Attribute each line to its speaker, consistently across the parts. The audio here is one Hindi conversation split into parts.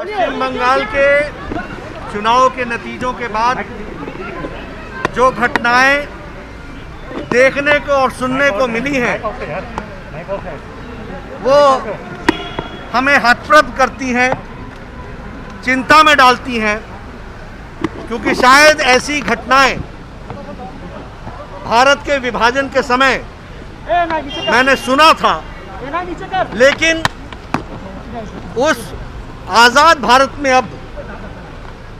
Speaker 1: पश्चिम बंगाल के चुनाव के नतीजों के बाद जो घटनाएं देखने को और सुनने को मिली हैं वो हमें हतप्रभ करती हैं, चिंता में डालती हैं, क्योंकि शायद ऐसी घटनाएं भारत के विभाजन के समय मैंने सुना था, लेकिन उस आज़ाद भारत में अब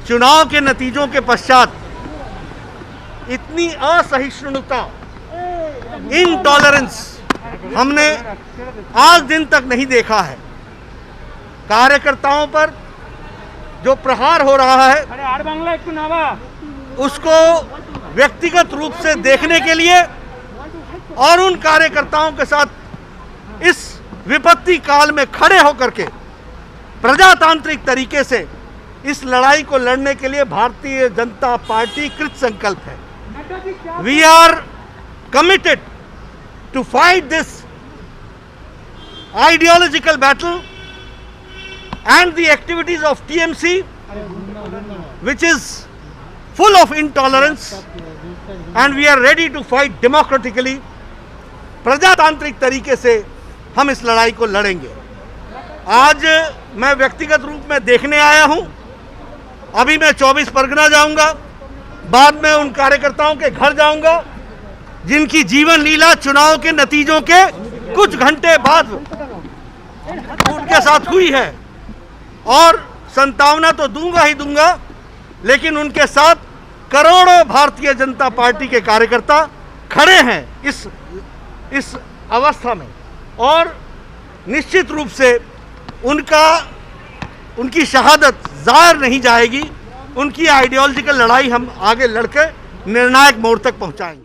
Speaker 1: चुनाव के नतीजों के पश्चात इतनी असहिष्णुता, इनटॉलरेंस हमने आज दिन तक नहीं देखा है। कार्यकर्ताओं पर जो प्रहार हो रहा है उसको व्यक्तिगत रूप से देखने के लिए और उन कार्यकर्ताओं के साथ इस विपत्ति काल में खड़े होकर के प्रजातांत्रिक तरीके से इस लड़ाई को लड़ने के लिए भारतीय जनता पार्टी कृत संकल्प है। We are committed to fight this ideological battle and the activities of TMC, which is full of intolerance, and we are ready to fight democratically. प्रजातांत्रिक तरीके से हम इस लड़ाई को लड़ेंगे। आज मैं व्यक्तिगत रूप में देखने आया हूं, अभी मैं 24 परगना जाऊंगा, बाद में उन कार्यकर्ताओं के घर जाऊंगा जिनकी जीवन लीला चुनाव के नतीजों के कुछ घंटे बाद उनके साथ हुई है, और संतावना तो दूंगा ही दूंगा, लेकिन उनके साथ करोड़ों भारतीय जनता पार्टी के कार्यकर्ता खड़े हैं इस अवस्था में, और निश्चित रूप से उनकी शहादत ज़ाहिर नहीं जाएगी। उनकी आइडियोलॉजिकल लड़ाई हम आगे लड़कर निर्णायक मोड़ तक पहुंचाएंगे।